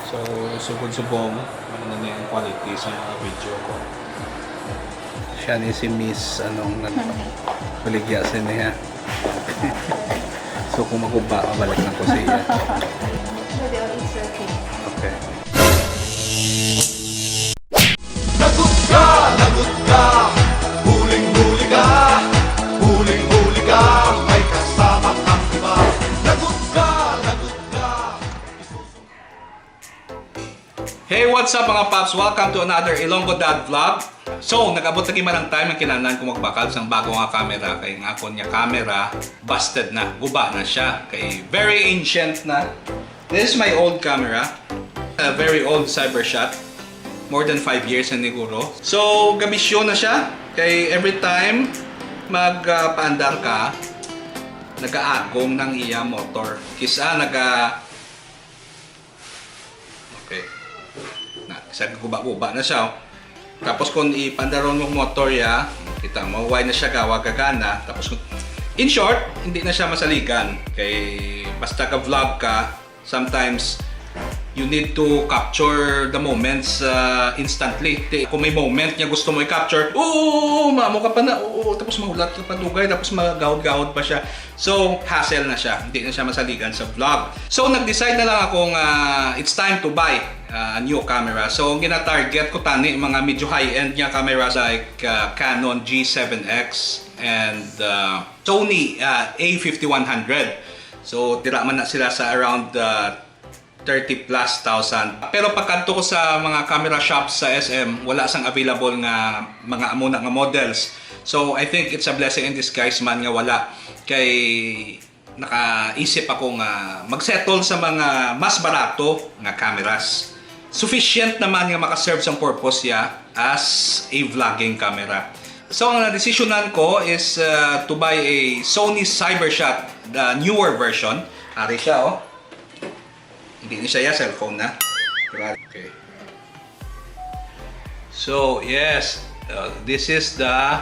So, subong-subong ano na yung quality sa mga video ko. Siya ni si Miss anong baligya sa niya. So, kung maguba, balik na ko siya. Okay. Lagot ka, huling-huli ka, huling-huli ka, may kasama kang iba. Lagot ka, Hey, what's up mga paps? Welcome to another Ilonggo Dad Vlog. So, nag-abot lagi man ang time ang kinahanglan ko magbakal sa bago nga camera. Kay nga ako niya camera, busted na, guba na siya. Kay very ancient na. This is my old camera. A very old Cybershot. More than 5 years na siguro. So, gamisyon na siya. Kay every time magpaandar ka, nag-aagong ng iya motor. Kisa Okay. Isa guba-guba na siya. Tapos kung ipandaron mo motor ya, kita mo, why na siya gawa gagana. Tapos in short, hindi na siya masaligan. Kay basta ka-vlog ka, sometimes you need to capture the moments instantly. Kung may moment niya gusto mo i-capture, maamo ka pa na, tapos mahulat ka pa dugay, tapos magahod-gahod pa siya. So, hassle na siya. Hindi na siya masaligan sa vlog. So, nag-decide na lang akong it's time to buy a new camera. So, gina-target ko tani mga medyo high-end niya cameras like Canon G7X and Sony A5100. So, tira man na sila sa around 30 plus thousand. Pero pagkanto ko sa mga camera shops sa SM, wala sang available nga mga amuna nga models. So I think it's a blessing in disguise man nga wala. Kay nakaisip ako nga magsettle sa mga mas barato nga cameras. Sufficient naman nga makaserve sa purpose ya as a vlogging camera. So ang decisionan ko is to buy a Sony Cybershot, the newer version. Ari siya oh. Hindi na siya cellphone na. Okay. So, yes. This is the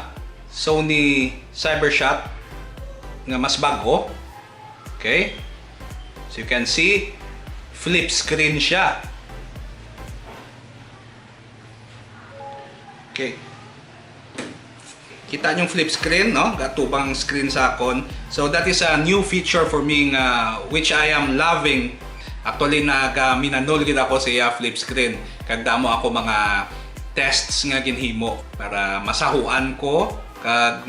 Sony Cybershot nga mas bago. Okay. So, you can see, flip screen siya. Okay. Kita yung flip screen, no? Gatubang screen sa akon. So, that is a new feature for me which I am loving. Actually, minanol gid ako sa iya flip screen. Kagdamo ako mga tests nga ginhimo para masahuan ko kag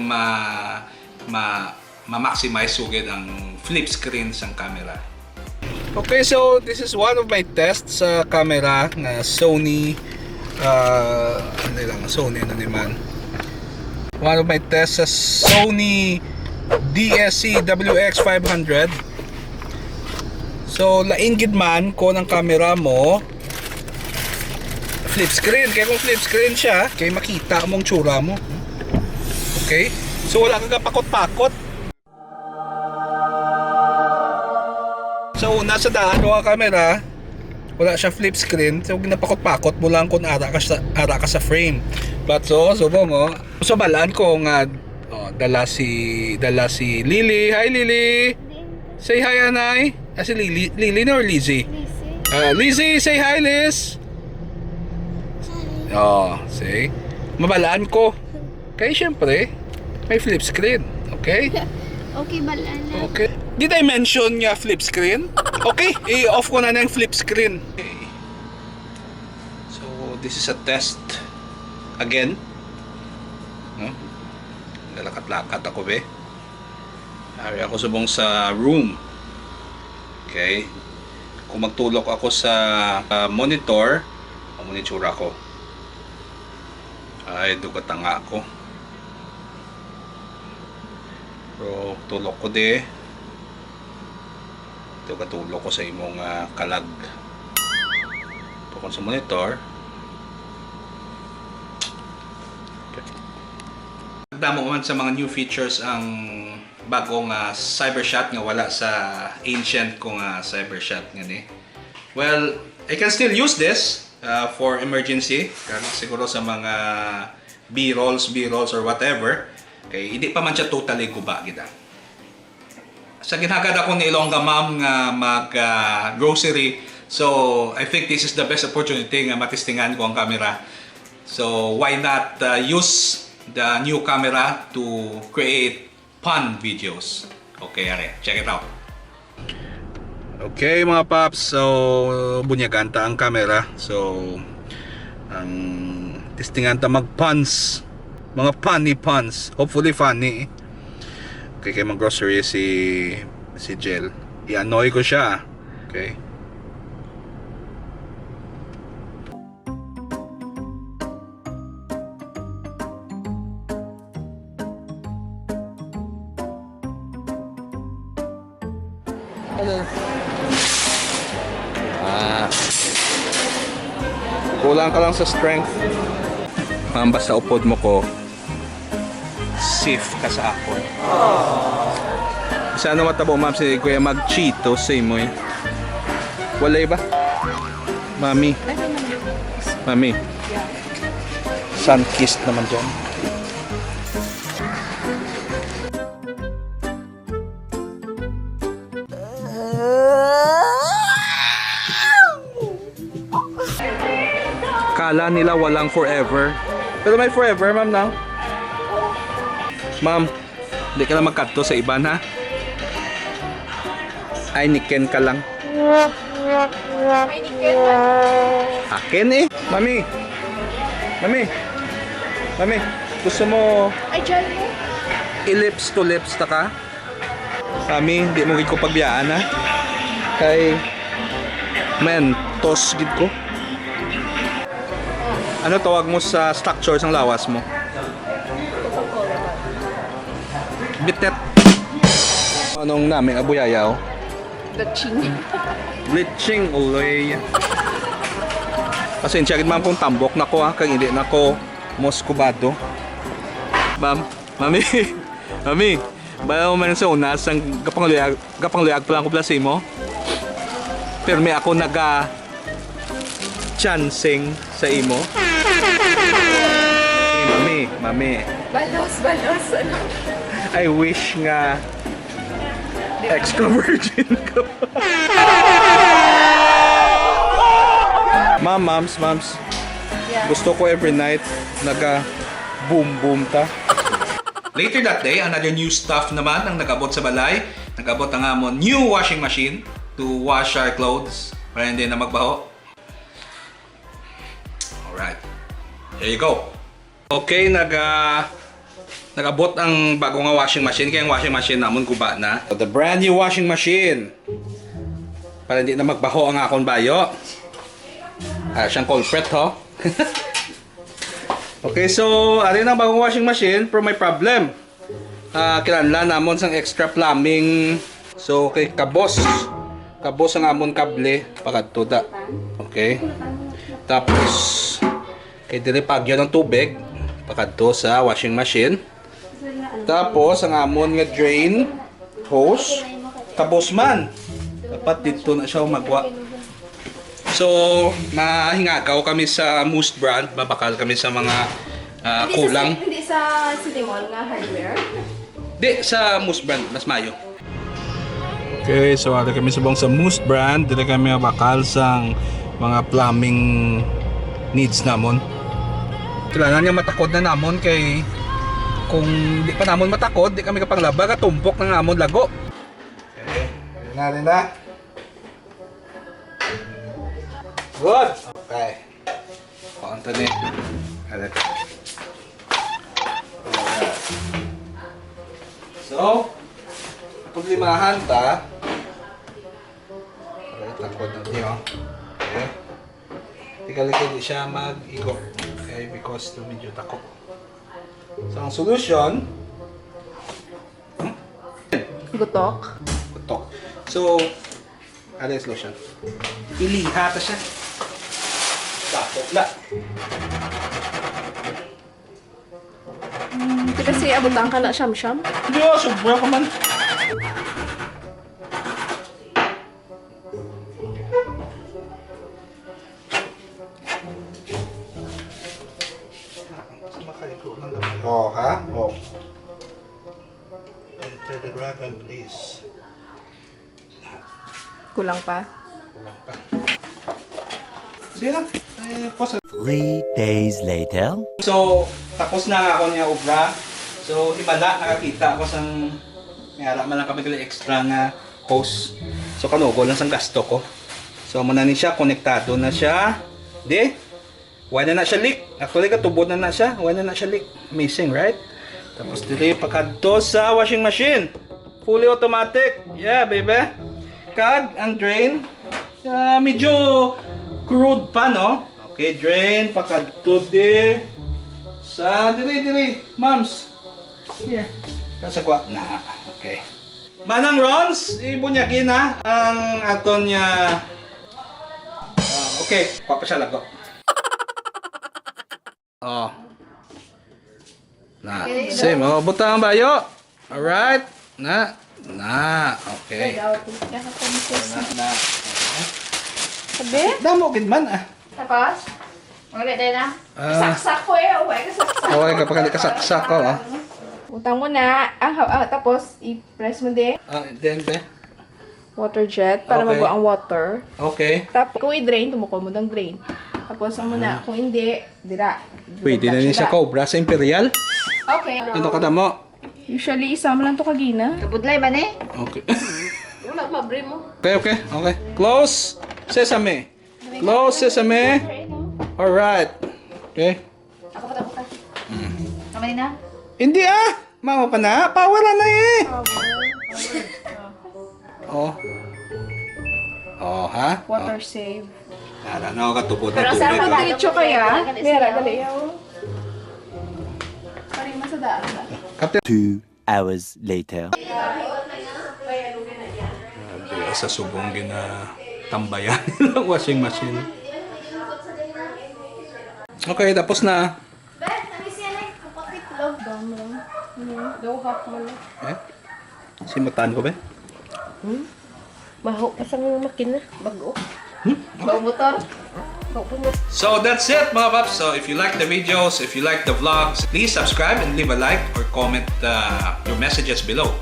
ma-maximize sugid ang flip screen sang camera. Okay, so this is one of my tests sa camera nga Sony Sony ano naman. One of my tests sa Sony DSC WX500. So, lain gid man ko ng camera mo flip screen. Kaya kung flip screen siya, kaya makita mong tsura mo. Okay? So, wala kang pakot-pakot. So, nasa daan ko ang camera, wala siya flip screen. So, ginapakot-pakot mo lang kung ara ka sa frame. But so mo, so balaan ko nga dala si Lily. Hi Lily. Say hi Anay. Si Lily or Lizzie? Lizzie, say hi Liz. Say. Mabalaan ko. Kaya syempre, may flip screen. Okay? Okay, balaan na. Okay. Did I mention nga flip screen? Okay, i-off ko na yung flip screen. Okay. So, this is a test. Again. No? Lalakat-lakat ako be. Hari ako subong sa room. Okay. Kung magtulok ako sa monitor, monitor ako. Ay, dugat nga ako. Pero tulok ko di. Dugat-tulok ko sa imong kalag. Tukon sa monitor. Damo man sa mga new features ang bagong Cybershot nga wala sa ancient kong Cybershot nga ni. Well, I can still use this for emergency. Siguro sa mga B-rolls or whatever. Kay hindi pa man siya totally guba gida. Sa ginhagad ako ni Ilongga ma'am nga mag grocery So, I think this is the best opportunity nga matistingan ko ang camera. So, why not use the new camera to create fun videos? Okay, are, check it out. Okay mga paps, so bunyaganta ang camera. So, ang testingan ta mag-puns. Mga funny puns. Hopefully funny. Okay, kay mag-grocery si Jel. I-annoy ko siya. Okay. Kulang ka lang sa strength. Basta upod mo ko, safe ka sa ako. Sana matabo ma'am si Kuya mag-cheetos sa imo eh. Walay ba? Mami. Mami. Sun-kissed naman dyan. Kala nila walang forever. Pero may forever, ma'am, now. Ma'am, hindi ka lang magkadto sa iban, ha? Ay, niken ka lang. Ay, Niken. Akin eh. Mami. Mami. Mami, gusto mo Ay, dyan mo. i-lips to lips ta ka? Mami, hindi mo gid ko pagbiyaan, ha? Kay men, tos gid ko. Ano tawag mo sa structure ng lawas mo? Bitet. Anong namin abuyayaw? Daching. Bleaching uloy. Pasensya gid ma'am kung tambok nako ha, kag hindi nako moskubado. Ma'am, mami. Mami, bayo man sa unas ang gapangluyag pa lang ko plasi mo. Pero may ako naga chancing sa imo. Hey, mami, mami. Balos, balos. Ano? I wish nga extra virgin ka. Mams. Yeah. Gusto ko every night naga boom ta. Later that day, another new stuff naman ang nag-abot sa balay. Nag-abot ang amon new washing machine to wash our clothes para hindi na magbaho. Alright. Here you go. Okay, nag-abot ang bagong nga washing machine. Kaya ang washing machine namon guba na. So, the brand new washing machine. Para hindi na magbaho ang akong bayo. Siyang culprit, ho. Okay, so, ari na ang bagong washing machine. Pero may problem. Kinanlan namon sang extra plumbing. So, okay, kabos. Kabos ang amon kable. Pakadto da. Okay. Tapos, kay dire pagyo ng tubig. Pakadto sa washing machine. Tapos, ang amon nga drain hose. Kabos man. Dapat dito na siya magwa. So, mahingagaw kami sa Moose brand. Babakal kami sa mga kulang. Hindi sa City Mall nga hardware. Di, sa Moose brand. Mas mayo. Okay, so ada kami subong sa Moose brand. Dito kami babakal sa mga plumbing needs namon. Kailangan niya matakod na namon kay kung di pa namon matakod, di kami kapanglaba, katumpok na namon lago. Okay, rin na. Good! Okay. Paunta ni. Alright. So, paglimahan ta. Alright, takod na niyo. Okay. Ikalikid di siya mag-ikot. Okay, because to medyo takot. So, ang solution, Gutok. Gutok. So, ano yung solution? Iliha ta siya. Takot la. Hindi kasi abutan ka na siyam-siyam. Diyo, sobra ka man. Oh, ha? Oh. Enter the dragon, please. Kulang pa. Kulang pa. Hindi lang. Pause. 3 days later. So, tapos na ako niya obra. So, himala, nakakita ako sang mayara man lang kami gali extra nga hose. So, kanugo lang sang gasto ko. So, muna ni siya, konektado na siya. Di, wala na siya leak. Actually, katubod na siya. Wala na siya leak. Amazing, right? Tapos, dili pagkadto sa washing machine. Fully automatic. Yeah, baby. Kag, ang drain. Medyo crude pa, no? Okay, drain, pagkadto di. Sa, dili, mams. Here. Kasa kwa na. Okay. Manang Rons, ibunyakin na ang aton niya. Okay, kwa pa siya lago. Oh. Na, same. Oh, butang bayo. Alright. Na. Okay. Na. Sabi? Damo gid man ah. Tapos? Ulit din na? Ah. Saksak ko eh. Uwi, kasaksak. Okay, kapag kasaksak ko ah. Utang mo na. Tapos, i-press mo din. Then, Water jet para Okay. mabuo ang water. okay. Tapos, kung i-drain, tumukol mo ng drain. Tapos, ang muna. Kung hindi, dira. Pwede na niya sa Cobra sa Imperial. Okay. Ito ka mo. Usually, isama lang to kagina. Kabudlay ba ni? Okay. Wala, mabre mo. Okay. Close sesame. Close sesame. Alright. Okay. Ako pa. Kamay na? Hindi ah. Mama pa na. Power na eh. Oh, ha? Water save. Ara, nakakatubod na Pero tubig. saan ah. ka diretso kaya? Mera, dali yaw. Parima sa daan ba? 2 hours later. Grabe, sa subong gina tambayan ng washing machine. Okay, tapos na. Dawhak mo na. Eh? Simatan ko ba? Maho pa sa makina. Bago. Bago motor. So that's it mga paps. So if you like the videos, if you like the vlogs, please subscribe and leave a like or comment your messages below.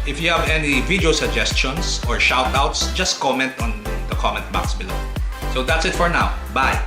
If you have any video suggestions or shout outs, just comment on the comment box below. So that's it for now. Bye!